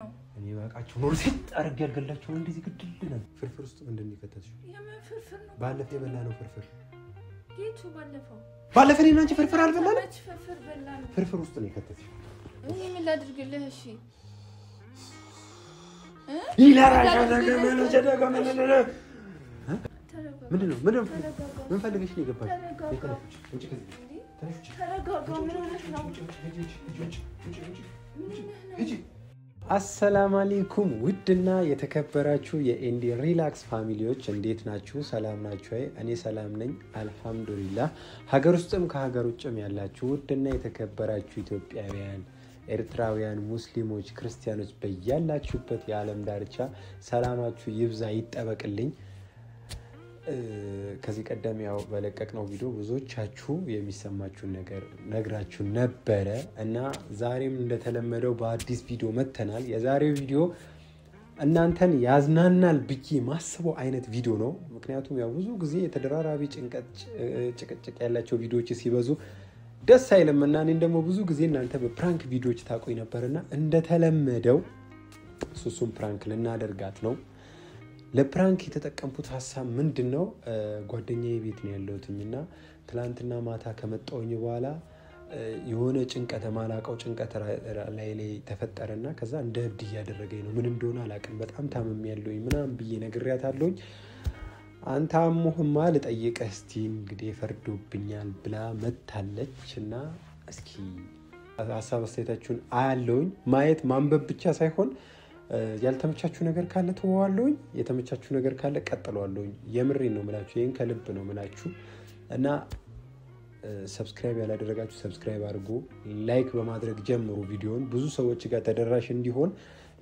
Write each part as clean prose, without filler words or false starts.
እኔ ባቃችሁ ኖር ሲጥ አርግ ያልገላችሁ እንደዚህ ግድል ነው ፍርፍር ውስጥ ምንድነው ይከተትሽ የምን ፍርፍር ነው ባለፈ የበላነው ፍርፍር ጌቱ ባለፈ እኔና አንቺ ፍርፍር አልበላንም ፍርፍር በላን ፍርፍር ውስጥ ነው ይከተትሽ እኔ ምን ላድርግልህ እሺ ይላራሻ ለገመለ ጀደገመለ ምንድነው ምን ፈልገሽ ነው የገባሽ እንጂ ተረጋጋ ምን ሆነሽ ነው አሰላሙ አለይኩም ውድና የተከበራችሁ የኤንዲ ሪላክስ ፋሚሊዎች እንዴት ናችሁ ሰላም ናችሁ እኔ ሰላም ነኝ አልহামዱሊላህ ሀገር ውስጥም ከሀገር ውጭም ያላችሁ ውድና የተከበራችሁ ኢትዮጵያውያን ኤርትራውያን ሙስሊሞች ክርስቲያኖች በያላችሁበት የዓለም ዳርቻ ሰላማችሁ ይብዛ ይጠበቅልኝ ከዚህ ቀደም ያው በለቀቅነው ቪዲዮ ብዙዎቻችሁ የሚሰማችሁን ነገር ነግራችሁ ነበር እና ዛሬም እንደተለመደው በአዲስ ቪዲዮ መተናል የዛሬው ቪዲዮ እናንተን ያዝናናል ብዬ ማስበው አይነት ቪዲዮ ነው ምክንያቱም ያው ብዙ ጊዜ የተደራራቢ ጭቅጭቅ ያላቸው ቪዲዮዎች ሲበዙ ደስ አይልምና እኔን ደግሞ ብዙ ጊዜ እናንተ በፕራንክ ቪዲዮዎች ታቆይ ነበርና እንደተለመደው ሱሱም ፕራንክ ልናደርጋት ነው ለፕራንክ የተጠቀምኩት ሐሳብ ምንድነው ጓደኛዬ ቤት ነው ያለውትና ትላንትና ማታ ከመጣውኝ በኋላ የሆነ ጭንቀት ማላቀው ጭንቀት ላይ ተፈጠረና ከዛ እንደ እብድ ያደረገኝ ነው ምን እንደሆነ አላቀም በጣም ታመም ያለውኝ ምናም ብዬ ነግሬያታለሁኝ አንተ አሙህማ ልጠይቅህ እስቲ እንግዲህ ፈርዶብኛል ብላ መታለችና እስኪ ሐሳብ አስተያየታችሁን አያለውኝ ማየት ማንበብ ብቻ ሳይሆን ያልተመቻችሁ ነገር ካለ ተዋዋለሁኝ የተመቻችሁ ነገር ካለ ቀጥሏለሁኝ የምሬን ነው ማለት ይሄን ከልብ ነው ማለት እና ሰብስክራይብ ያላደረጋችሁ ሰብስክራይብ አድርጉ ላይክ በማድረግ ጀምሩ ቪዲዮን ብዙ ሰዎች ጋር ተደራሽ እንዲሆን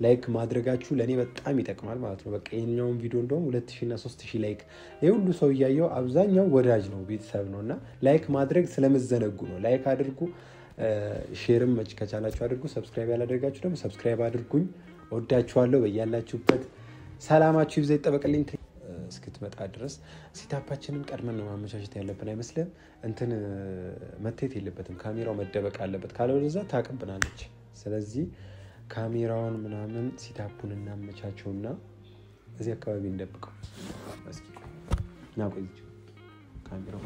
ላይክ ማድረጋችሁ ለኔ በጣም ይጠቅማል ማለት ነው በቃ የኛውን ቪዲዮ እንደውም 2000 እና 3000 ላይክ የሁሉ ሰው ያየው አብዛኛው ወዳጅ ነው ቤተሰብ ነውና ላይክ ማድረግ ስለመዘነጉ ነው ላይክ አድርጉ ሼርም ከቻላችሁ አድርጉ ሰብስክራይብ ያላደረጋችሁ ደግሞ ሰብስክራይብ አድርጉኝ ወዳችኋለሁ በእያላችሁበት ሰላማችሁ ይብዛ ይጠበቅልኝ እስክትመጣ ድረስ ሲታፓችንን ቀድመን ነው ማመቻቸት ያለብን አይመስልም እንትን መተት የለበትም ካሜራው መደበቅ አለበት ካለወለዛ ታቀብናለች ስለዚህ ካሜራውን ምናምን ሲታፑን እናመቻቸውና እዚህ አካባቢ እንደብቀው እስኪ ናቆይጭ ካሜራው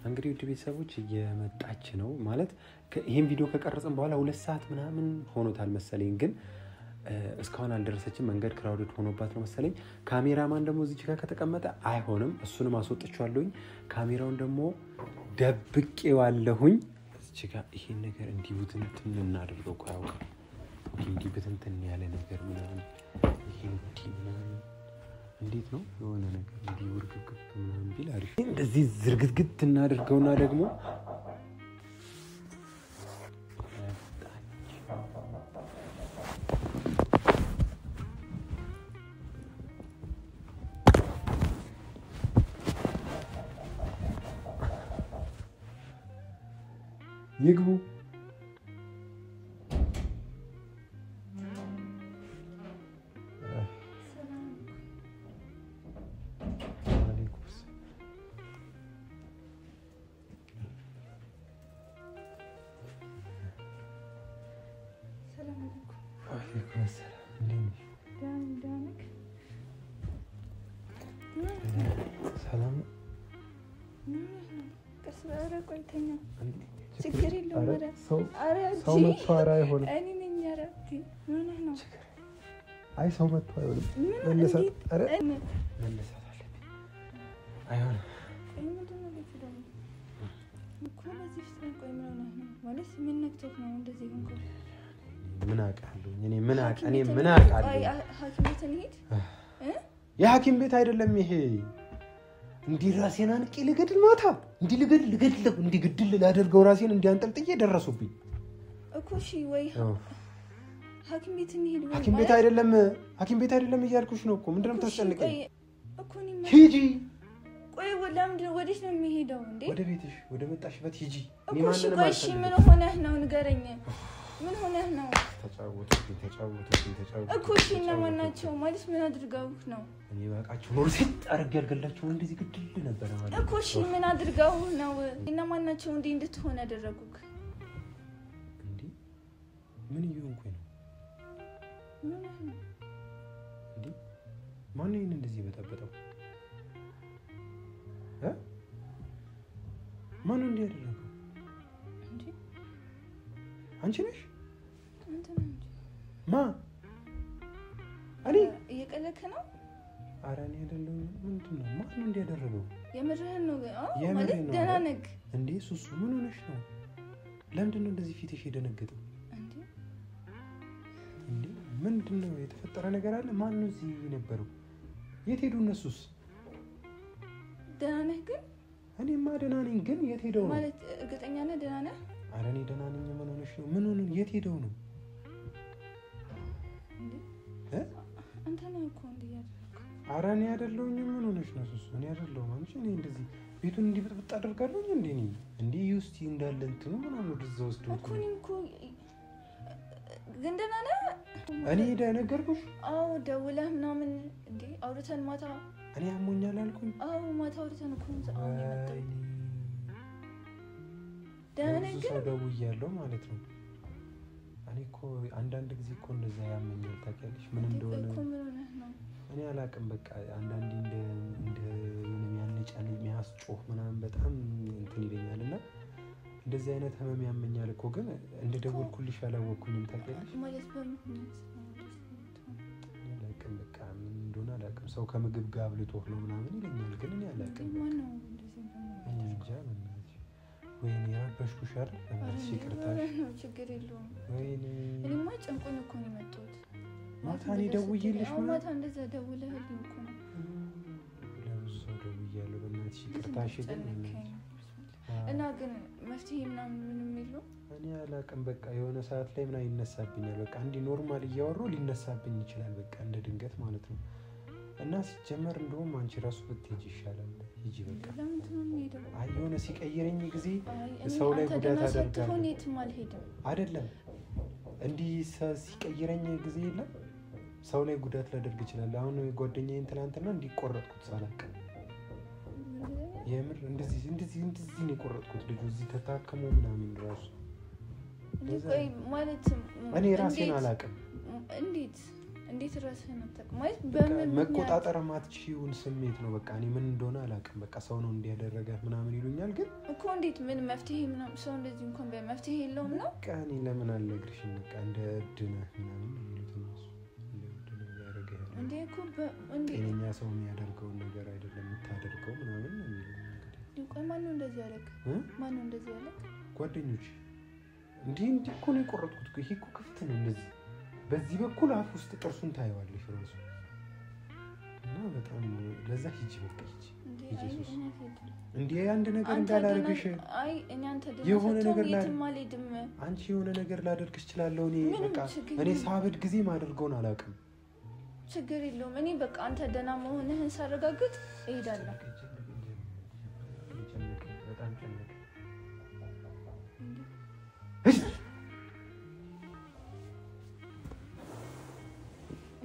እንግዲህ ውድ ቤተሰቦች እየመጣች ነው ማለት ይሄን ቪዲዮ ከቀረጽን በኋላ 2 ሰዓት ምናምን ሆኖታል መሰለኝ ግን እስካሁን አልደረሰችም መንገድ ክራውድድ ሆኖባት ነው መሰለኝ ካሜራማን ደግሞ እዚህ ጋር ከተቀመጠ አይሆንም እሱንም አስወጥቻለሁኝ ካሜራውን ደግሞ ደብቄዋለሁኝ እዚህ ጋር ይሄን ነገር እንዲውትንትን እናደርገው ቆያው እንዲብትንትን ያለ ነገር ምናምን ይሄ እንዴት ነው የሆነ ነገር እንዲወርግግብ ምናምን ቢል አሪፍ እንደዚህ ዝርግትግት እናደርገውና ደግሞ ይግቡ ሰላም ከስራ ቆይተኛ ችግር የለውም ሰው መጥቶ አይሆንም እኔ ነኝ ያረፍኩ ምን ነው አይ ሰው መጥቶ አይሆንም መለሳት አለብኝ አይሆንም ምንድነው ለፍዳው እኮ ለዚህ ፍጥነት ቆይ ምን ነው ማለት ምን ነክቶት ነው እንደዚህ እንኳ ምን አውቃለሁ እኔ ምን አውቃለሁ ሐኪም ቤት እንሂድ የሐኪም ቤት አይደለም ይሄ እንዲ ራሴን አንቄ ልገድል ማታ እንዲ ልገድል እንዲ ግድል ላደርገው ራሴን እንዲ አንጠልጥዬ ደረሱብኝ እኮ እሺ ወይ ሐኪም ቤት እንሂድ ሐኪም ቤት አይደለም እያልኩሽ ነው እኮ ምንድነው ተጨንቀኝ እኮ እኔ ሂጂ ቆይ ለምንድን ወዴት ነው የሚሄደው እንዴ ወደ ቤትሽ ወደ መጣሽበት ሂጂ እኮ እሺ ምን ሆነህ ነው ንገረኝ ምን ሆነህ ነው ተጫወቱ እኮ እሺ እነማን ናቸው ማለት ምን አድርገው ነው እኔ ባቃችሁ ኖር ሲጥ አርግ ያልገላችሁ እንደዚህ ግድል ነበር ማለት እኮ እሺ ምን አድርገው ነው እነማን ናቸው እንዴ እንድትሆን ያደረጉክ እንዴ ምን ይሆንኩኝ ነው እንዴ ማን ነው እንደዚህ በጠበጠው ማን እንደ ያደረገው እንዴ አንቺ ነሽ አንተ ነህ ማ አሪ እየቀለከ ነው አራኔ አይደለም ምንድነው ማን እንደ ያደረገው የምርህን ነው ማለት ደህና ነህ እንዴ ሱሱ ምን ሆነሽ ነው ለምንድነው እንደዚህ ፊትሽ የደነገጠው እንዴ ምንድነው የተፈጠረ ነገር አለ ማን ነው እዚህ የነበረው የት ሄዱ እነሱስ ደህና ነህ ግን እኔማ ደህና ነኝ ግን የት ሄደው ነው ማለት እርግጠኛ ነህ ደህና ነህ አራኔ ደህና ነኝ ምን ሆነሽ ነው ምን ሆነ የት ሄደው ነው አንተ ነህ እኮ እንዴ ያደረገው አራኔ አይደለሁኝ ምን ሆነሽ ነው ሱሱ እኔ አይደለሁም አንቺ እኔ እንደዚህ ቤቱን እንዲበጥብጥ አደርጋለሁ እንዴ ይውስቲ እንዳለ እንትኑ ምናምን ወደዛ ወስዶ እኮ ግን ደህና ነህ እኔ ነገርኩሽ አዎ ደውለህ ምናምን እንዴ አውርተን ማታ እኔ አሞኛል አልኩኝ አዎ ማታ አውርተን እኮ ነው የመጣው ደህና ነህ ግን ደውያለሁ ማለት ነው እኔ እኮ አንዳንድ ጊዜ እኮ እንደዛ ያመኛል ታውቂያለሽ ምን እንደሆነ እኮ ምን ሆነህ ነው እኔ አላቅም በቃ አንዳንዴ እንደ ምንም ያነጫል የሚያስጮህ ምናምን በጣም እንትን ይለኛልና እንደዚህ አይነት ህመም ያመኛል እኮ ግን እንደደወልኩልሽ አላወኩኝም ታውቂያለሽ ማለት በምክንያት አላቅም በቃ ምን እንደሆነ አላቅም ሰው ከምግብ ጋር አብልቶህ ነው ምናምን ይለኛል ግን እኔ አላቅም ማነው እንደዚህ እንጃ ወይኔ ረበሽኩሽ አይደል ለማለት ይቅርታሽ ችግር የለውም ወይኔ እኔማ ጨንቆኝ እኮ ነው የመጣሁት ማታ እኔ ደውዬልሽ ማታ እንደዛ ደውለህልኝ እኮ ነው ለብዙ ሰው ደውያለሁ በእናትሽ ይቅርታሽ ግን እና ግን መፍትሄ ምንም የለውም እኔ አላቅም በቃ የሆነ ሰዓት ላይ ምናምን ይነሳብኛል በቃ እንዲ ኖርማል እያወራሁ ሊነሳብኝ ይችላል በቃ እንደ ድንገት ማለት ነው እና ሲጀመር እንደውም አንቺ ራሱ ብትሄጂ ይሻላል ሂጂ በቃ ለምንድን ነው የምሄደው አይ የሆነ ሲቀይረኝ ጊዜ ሰው ላይ ጉዳት አደርጋለሁ አይደለም እንዲህ ሲቀይረኝ ጊዜ የለም ሰው ላይ ጉዳት ላደርግ ይችላል አሁን ጓደኛዬን ትናንትና እንዲቆረጥኩት ሳላውቅ የምር እንደዚህ ነው የቆረጥኩት ልጁ እዚህ ተታከሙ ምናምን ራሱ ቆይ ማለት እኔ ራሴን አላውቅም እንዴት ራስህን አታውቅም ማለት በምን መቆጣጠር ማትችይውን ስሜት ነው በቃ እኔ ምን እንደሆነ አላውቅም በቃ ሰው ነው እንዲያደረገ ምናምን ይሉኛል ግን እኮ እንዴት ምን መፍትሄ ምናምን ሰው እንደዚህ እንኳን በመፍትሄ የለውም ነው በቃ እኔ ለምን አልነግርሽም በቃ እንደ እድነ ምናምን ይሉት እንደ እድነ ያደረገ እንዴ እኮ እንዴ ጤነኛ ሰው የሚያደርገው ነገር አይደለም የምታደርገው ምናምን ነው የሚሉኝ እንግዲህ ቆይ ማነው እንደዚህ ያለክ ጓደኞች እንዴ እኮ ነው የቆረጥኩት ይሄ እኮ ክፍት ነው እንደዚህ በዚህ በኩል አፍ ውስጥ ጥርሱን ታየዋለሽ ራሱ እና በጣም ለዛ ሂጂ በቃ ሂጂ እንዴ አንድ ነገር እንዳላደርግሽ አይ እኔ አንተ የሆነ ነገር አንቺ የሆነ ነገር ላደርግሽ እችላለሁ እኔ በቃ እኔ ሳብድ ጊዜ ማደርገውን አላውቅም ችግር የለውም እኔ በቃ አንተ ደህና መሆንህን ሳረጋግጥ እሄዳለሁ በጣም ጨነቀኝ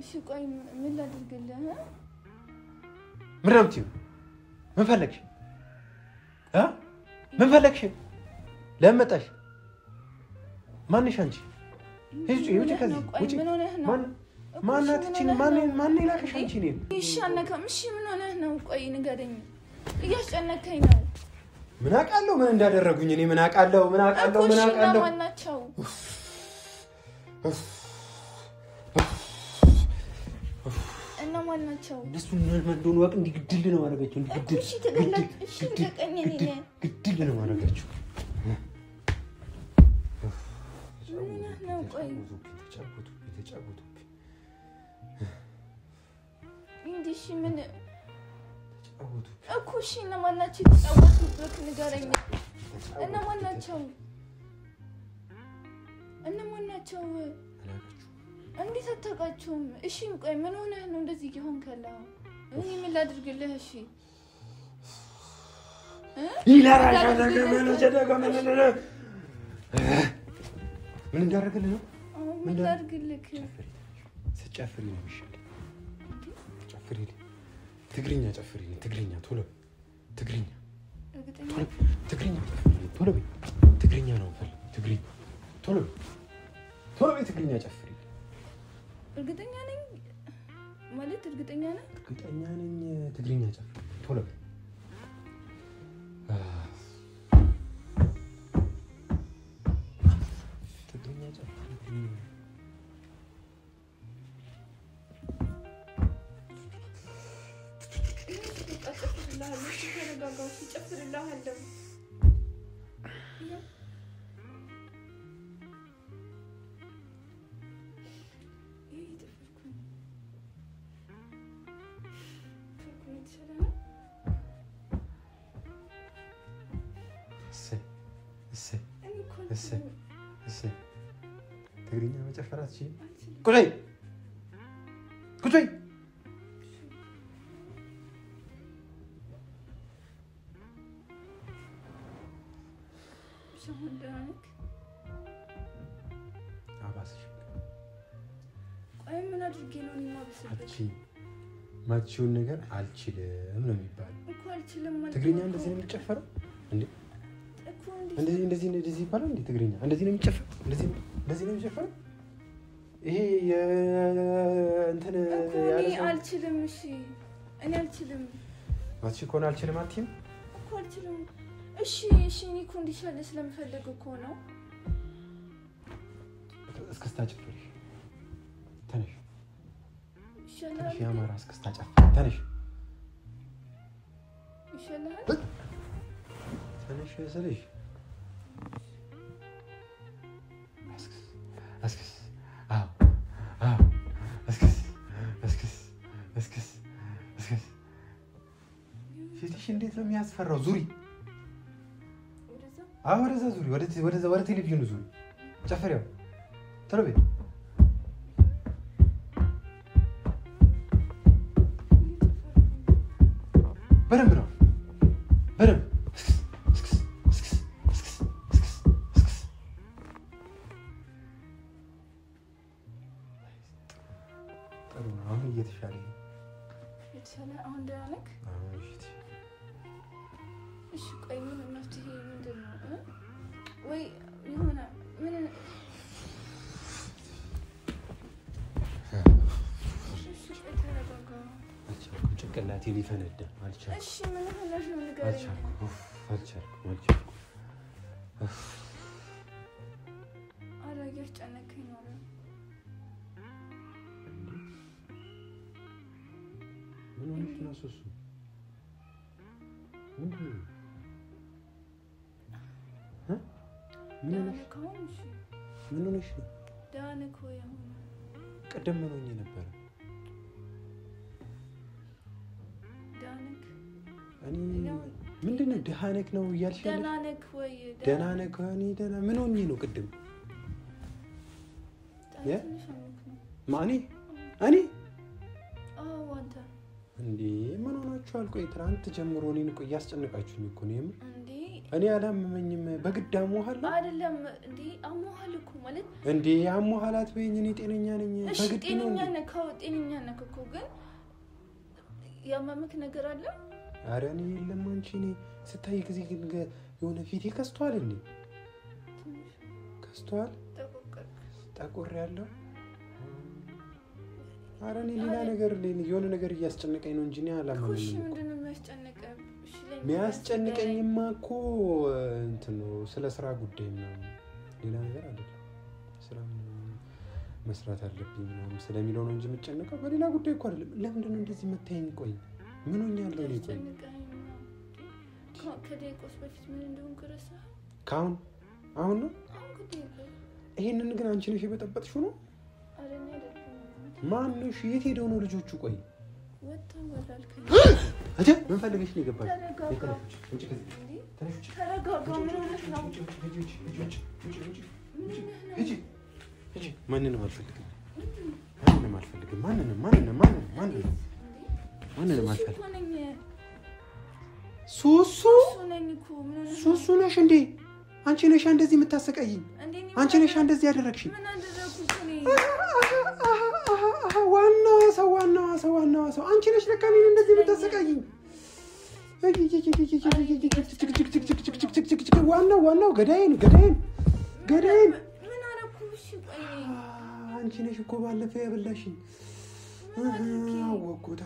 እሺ ቆይ ምን ላድርግልህ ምራምቲ ምን ፈለግሽ ምን ፈለግሽ ለመጣሽ ማንሽ አንቺ ሂጂ ውጪ ከዚህ ውጪ ማናት እቺ ማን ይላክሽ አንቺ ነኝ እሺ አነከም እሺ ምን ሆነህ ነው ቆይ ንገረኝ እያስጨነከኝ ነው ምን አውቃለሁ ምን እንዳደረጉኝ እኔ ምን አውቃለሁ ማናቸው እና ማናቸው እነሱ ምን እንደሆነ ወቅ እንዲግድል ነው ማረጋቸው እንዲግድል እሺ ተገለጥ እሺ ተቀኝ ነኝ ግድል ነው ማረጋቸው ነው ቆይ ተጫወቱ እንዲሽ ምን ተጫወቱ እኮ እሺ እና ማናቸው የተጫወቱበት ንገረኝ እና ማናቸው እንዴት አታውቃቸውም እሺ ቆይ ምን ሆነህ ነው እንደዚህ ይሆን ከላ እኔ ምን ላድርግልህ እሺ ይላራሻ ደገመነ ምን እንዳደረግልህ ነው? ምን እንዳደርግልህ? ጨፍሪ ነው የሚሻለው። ጨፍሪ ትግርኛ ጨፍሪ ትግርኛ ቶሎ ትግርኛ ትግርኛ ቶሎ ትግርኛ ነው ፈልግ ትግርኛ ቶሎ ትግርኛ ጨፍሪ። እርግጠኛ ነኝ ማለት እርግጠኛ ነኝ ትግርኛ ጨፍሪ ቶሎ ትግርኛ ጨፍሪ ትግርኛ መጨፈራት እሺ ቁጭይ ማቺውን ነገር አልችልም ነው የሚባለው እኮ አልችልም ማለት ትግርኛ እንደዚህ ነው የሚጨፈረው እንዴ እኮ እንደዚህ ይባላል እንዴ ትግርኛ እንደዚህ ነው የሚጨፈረው እንደዚህ ነው የሚጨፈረው ይሄ እንትን ያለ አልችልም እሺ እኔ አልችልም ማቺ እኮ ነው አልችልም አትይም እኮ አልችልም እሺ እኔ እኮ እንዲሻለ ስለምፈልግ እኮ ነው እስክስታ ጨፍሪ ተነሽ ይሻላል ያማራ እስክስታ ጨፍሪ ተነሽ ይሻላል ተነሽ ስለሽ እስክስ ፊትሽ እንዴት ነው የሚያስፈራው ዙሪ ወደዛ ዙሪ ወደ ቴሌቪዥኑ ዙሪ ጨፍሪው ቶሎ በይ በደንብ ነው በደንብ ጥሩ ነው አሁን እየተሻለ አሁን ደህና ነህ? እሺ ቆይ ምን መፍትሄ ምንድን ነው ወይ የሆነ ምን ጭንቅላቴ ሊፈነዳ አልቻልኩም። እሺ ምን ሆነሽ ነው ንገረኝ። አልቻልኩም። ኧረ እያስጨነቀኝ ነው። ምን ሆነሽ ነው ሱሱ? ምንድን ነው? ምን ሆነሽ ነው? ደህና ነህ እኮ ያሁን ቀደም ምን ሆኜ ነበረ? ምንድን ነው ደህና ነህ ነው እያልሽ ያለሽ? ደህና ነህ ወይ? ደህና ነህ ከሆነ ደህና ምን ሆኜ ነው ቅድም? ማኔ እኔ አንተ እንዴ ምን ሆናችኋል? ቆይ ትናንት ጀምሮ እኔን እኮ እያስጨነቃችሁኝ እኮ ነው የምር። እንዴ እኔ አላመመኝም። በግድ አሞሃል አይደለም እንዴ? አሞሃል እኮ ማለት እንዴ አሞሃል አትበይኝ። እኔ ጤነኛ ነኝ። በግድ ነው ጤነኛ ነህ እኮ ግን ያመመክ ነገር አለ? ኧረ እኔ የለም። አንቺ እኔ ስታይ ጊዜ ግን የሆነ ፊቴ ከስቷል እንዴ? ከስቷል? ጠቆር ያለው ኧረ እኔ ሌላ ነገር የሆነ ነገር እያስጨነቀኝ ነው እንጂ እኔ አላመመኝም። እሺ ምንድን ነው የሚያስጨንቀኝ? የሚያስጨንቀኝማ እኮ እንትን ነው ስለ ስራ ጉዳይ ነው። ሌላ ነገር አይደለም። ስራ መስራት አለብኝ ምናምን ስለሚለው ነው እንጂ የምጨነቀው በሌላ ጉዳይ እኮ አይደለም። ለምንድን ነው እንደዚህ የምታይኝ? ቆይ ምን ሆኛለሁ እኔ? ቆይ ከደቂቃዎች በፊት ምን እንደሆንኩ ረሳህ? አሁን ነው? ይሄንን ግን አንቺ ነሽ የበጠበጥሽው ነው? አረኛ አይደለም። ማን ነሽ? የት ሄደው ነው ልጆቹ? ቆይ ወጣው ወላልከኝ አጀ ምን ፈልገሽ ነው የገባሽ? ተረጋጋ። ምን ሆነሽ ነው? ማንንም አልፈልግም። ማንንም አልፈልግም። ሱሱ ነኝ እኮ ሱሱ ነሽ እንዴ? አንቺ ነሽ እንደዚህ የምታሰቃይኝ? አንቺ ነሽ እንደዚህ ያደረግሽኝ? ምን አደረኩት እኔ? ዋናው ሰው አንቺ ነሽ ለካ እኔን እንደዚህ የምታሰቃይኝ። ዋናው ገዳይን ምን አደረኩሽ? ቆይ አንቺ ነሽ እኮ ባለፈው ያበላሽኝ። አወኩት።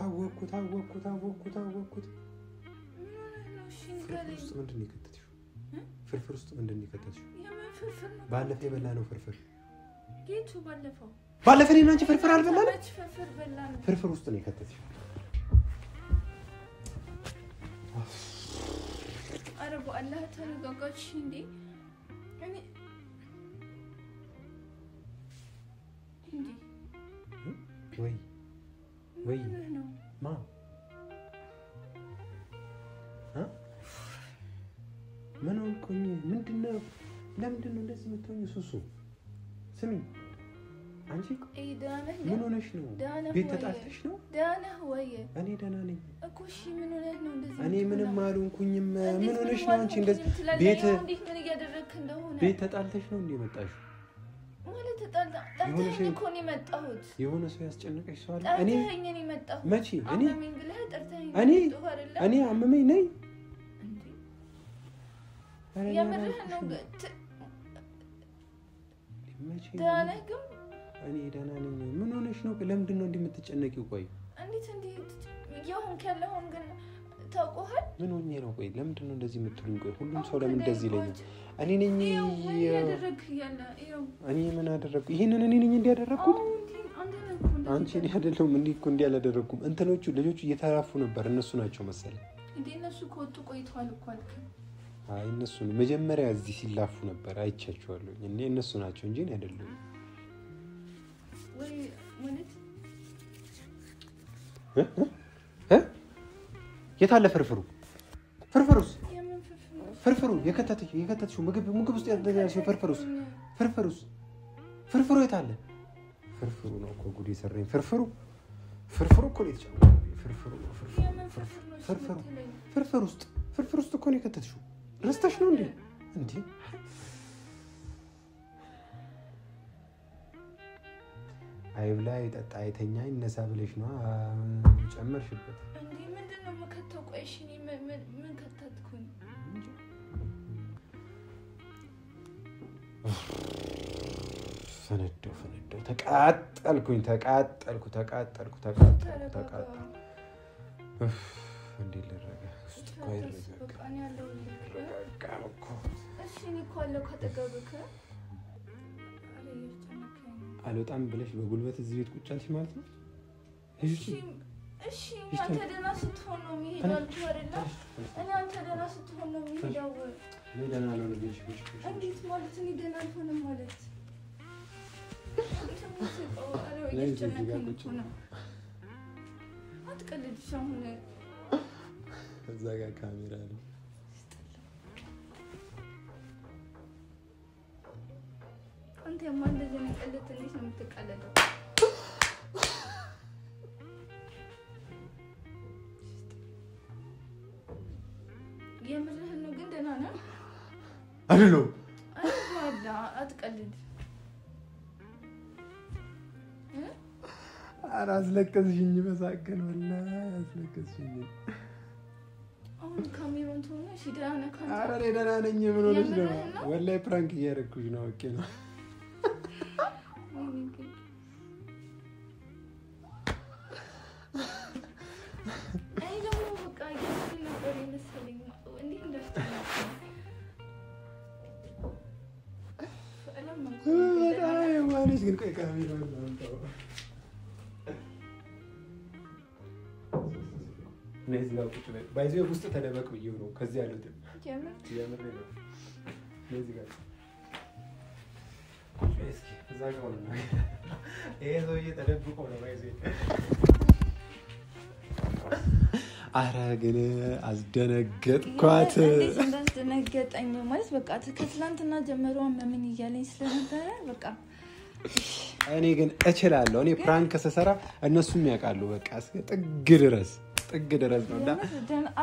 ፍርፍር ውስጥ ምንድን ነው የከተትሽው? ባለፈው የበላነው ፍርፍር ጌቱ ባለፈው እኔና አንቺ ፍርፍር አልበላንም? ፍርፍር ውስጥ ነው የከተትሽው። ኧረ በአላህ ተረጋጋች እንዴ! እኔ ወይ ነው ማ ምን ሆንኩኝ? ምንድነው? ለምንድን ነው እንደዚህ የምትሆኚው? ሱሱ ስሚ አንቺ ምን ሆነሽ ነው? ቤት ተጣልተሽ ነው? ደህና ወይ? እኔ ደህና ነኝ እኮ። እሺ ምን ሆነሽ ነው እንደዚህ? እኔ ምንም አልሆንኩኝም። ምን ሆነሽ ነው አንቺ እንደዚህ? ቤት ምን እያደረግክ እንደሆነ? ቤት ተጣልተሽ ነው እንዴ መጣሽ? ማለት ጠርተኸኝ እኮ ነው የመጣሁት። የሆነ ሰው ያስጨነቀሽ ሰው አለ? ጠርተኸኝ ነው የመጣሁት። መቼ? አመመኝ ብለህ ጠርተኸኝ እኔ አመመኝ ነኝ? የምርህ ነው? ደህና ነህ ግን? እኔ ደህና ነኝ። ምን ሆነሽ ነው? ለምንድን ነው እንደምትጨነቂው? ቆይ እንዴት እየሆንክ ያለውን ግን ታውቀዋል? ምን ሆኜ ነው? ቆይ ለምንድን ነው እንደዚህ የምትሉኝ? ቆይ ሁሉም ሰው ለምን እንደዚህ ይለኛል? እኔ ነኝ እኔ ምን አደረኩ? ይሄንን እኔ ነኝ እንዲያደረኩት? አንቺ እኔ አይደለሁም። እንዴ እኮ እንዲህ አላደረኩም። እንትኖቹ ልጆቹ እየተራፉ ነበር። እነሱ ናቸው መሰለኝ። እንዴ እነሱ ከወጡ ቆይተዋል እኮ አልክ። አይ እነሱ መጀመሪያ እዚህ ሲላፉ ነበር አይቻቸዋለሁ። እነሱ ናቸው እንጂ እኔ አይደለሁም። ወይ ማለት የታለ ፍርፍሩ? ፍርፍሩ የከተትሽው ምግብ ውስጥ ያደረግሽው ፍርፍሩ የታለ? ፍርፍሩ ነው እኮ ጉድ የሰራኝ። ፍርፍሩ እኮ ነው የተጨመረው። ፍርፍሩ ውስጥ እኮ ነው የከተትሽው። ረስተሽ ነው እንዴ? አይብላ ይጠጣ አይተኛ ይነሳ ብለሽ ነው ጨመርሽበት እንዴ? ምንድነው መከተው? ቆይ እሺ ምን ከተትኩኝ? ፈነደው ተቃጠልኩኝ። እንዴ ልረጋ ውስጥ እኮ አይረጋጋም እኮ። እሺ እኔ እኮ አለሁ ካጠገብክ። አልወጣም ብለሽ በጉልበት እዚህ ቤት ቁጭ አልሽ ማለት ነው? እሺ አንተ ደህና ስትሆን ነው የሚሄደው አልኩህ አይደለ? እኔ አንተ ደህና ስትሆን ነው የሚሄደው። እኔ ደህና አልሆንልሽ። እንዴት ማለት? እኔ ደህና አልሆንም ማለት? አትቀልድ። አሁን እዛ ጋር ካሜራ አለ። አንተ የማን እንደዚህ ነው ቀልድ? እንዴት ነው የምትቀልደው? የምርህን ነው ግን? ደህና ነህ አይደለም? አትቀልድ። ኧረ አስለቀስሽኝ። በሳቀን ወላሂ አስለቀስሽኝ። አሁን ካሜራውን ተሆነ እሺ ደህና ነህ? ኧረ እኔ ደህና ነኝ። ምን ሆነሽ ነው? ወላሂ ፕራንክ እያደረኩሽ ነው። ኦኬ ነው። አይ ደግሞ በቃ እየሄድን ነበር የመሰለኝ። እንዴት እንዳስተናገርኩ ማለሽ ግን ቆይ ካሜራውን አምጣው። ለዚህ ጋር ቁጭ በል። ባይዘው ውስጥ ተደበቅ ብዬው ነው ከዚህ ያሉት የምር ነው። ለዚህ ጋር እስኪ እዛ ጋር ነው። ይሄ ሰውዬ ተደብቆ ነው ባይዘው። ኧረ ግን አስደነገጥኳት። እንዴት እንዳስደነገጠኝ ማለት በቃ ከትላንትና ጀምሮ ምን እያለኝ ስለነበረ በቃ እኔ ግን እችላለሁ። እኔ ፕራንክ ስሰራ እነሱም ያውቃሉ። በቃ እስከ ጥግ ድረስ ጥግ ድረስ ነው እና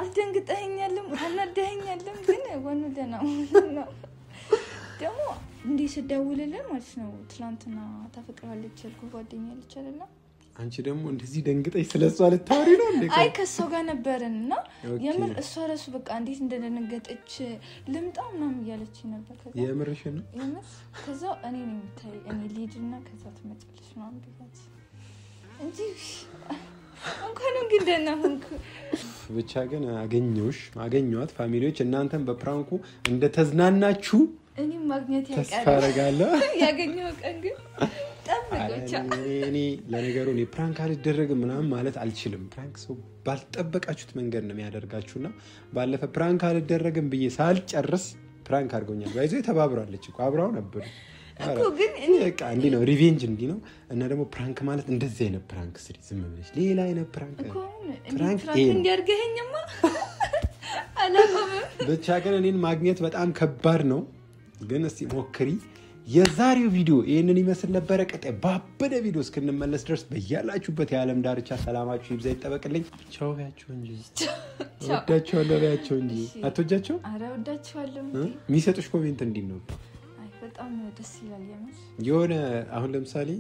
አስደንግጠኸኛልም አናደኸኛልም ግን ወኑ ደህና ነው ደግሞ እንዴ ስደውልልህ ማለት ነው ትላንትና ተፈቅራለች ያልኩህ ጓደኛዬ ልጅ አይደለ አንቺ ደግሞ እንደዚህ ደንግጠሽ ስለሷ ልታወሪ ነው እንዴ አይ ከሷ ጋር ነበርና የምር እሷ ራሱ በቃ እንዴት እንደደነገጠች ልምጣ ምናምን እያለች ነበር ከዛ የምርሽ ነው የምር ከዛ እኔ ነኝ የምታይ እኔ ሊድና ከዛ ትመጣለች ምናምን ብያት እንጂ እንኳን ግን ደህና ሆንኩ ብቻ ግን አገኘኋት ፋሚሊዎች እናንተም በፕራንኩ እንደተዝናናችሁ እኔም ማግኘት ያቀርባለሁ ያገኘው ቀን ግን ጠብቆቻ እኔ ለነገሩ እኔ ፕራንክ አልደረግም ምናምን ማለት አልችልም ፕራንክ ሰው ባልጠበቃችሁት መንገድ ነው የሚያደርጋችሁና ባለፈ ፕራንክ አልደረግም ብዬ ሳልጨርስ ፕራንክ አድርጎኛል ባይዘው ተባብራለች እኮ አብራው ነበር እኮ ግን እኔ በቃ እንዲ ነው ሪቬንጅ እንዲ ነው እና ደግሞ ፕራንክ ማለት እንደዚህ አይነት ፕራንክ ስሪ ዝም ብለሽ ሌላ አይነት ፕራንክ ፕራንክ እንዲያርገኝማ አላማም ብቻ ግን እኔን ማግኘት በጣም ከባድ ነው ግን እስቲ ሞክሪ የዛሬው ቪዲዮ ይሄንን ይመስል ነበር ቀጣይ ባበደ ቪዲዮ እስክንመለስ ድረስ በያላችሁበት የዓለም ዳርቻ ሰላማችሁ ይብዛ ይጠበቅልኝ ቻው ያችሁ እንጂ ወዳችኋለሁ ያችሁ እንጂ አትወጃቸው አረ ወዳችኋለሁ የሚሰጡሽ ኮሜንት እንዲህ ነው በጣም ደስ ይላል የምር የሆነ አሁን ለምሳሌ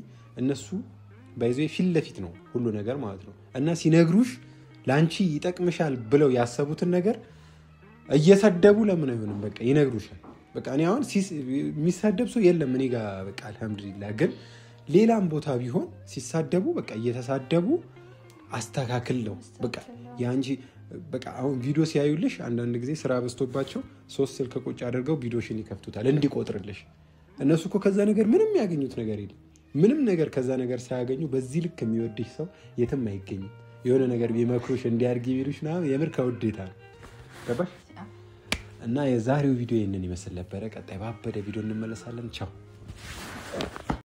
እነሱ ባይዘይ ፊት ለፊት ነው ሁሉ ነገር ማለት ነው እና ሲነግሩሽ ላንቺ ይጠቅምሻል ብለው ያሰቡትን ነገር እየሰደቡ ለምን አይሆንም በቃ ይነግሩሻል በቃ እኔ አሁን የሚሳደብ ሰው የለም እኔ ጋር በቃ አልহামዱሊላህ ግን ሌላም ቦታ ቢሆን ሲሳደቡ በቃ እየተሳደቡ አስተካክል ነው በቃ ያንቺ በቃ አሁን ቪዲዮ ሲያዩልሽ አንዳንድ ጊዜ ስራ በዝቶባቸው 3 ስልክ ቁጭ አድርገው ቪዲዮሽን ይከፍቱታል እንዲቆጥርልሽ እነሱ እኮ ከዛ ነገር ምንም ያገኙት ነገር የለም ምንም ነገር ከዛ ነገር ሳያገኙ በዚህ ልክ የሚወድሽ ሰው የትም አይገኝም የሆነ ነገር ቢመክሩሽ እንዲያርጊ ቢሉሽ ነው የምር ከውዴታ ገባሽ እና የዛሬው ቪዲዮ ይሄንን ይመስል ነበር ቀጣይ ባበደ ቪዲዮ እንመለሳለን ቻው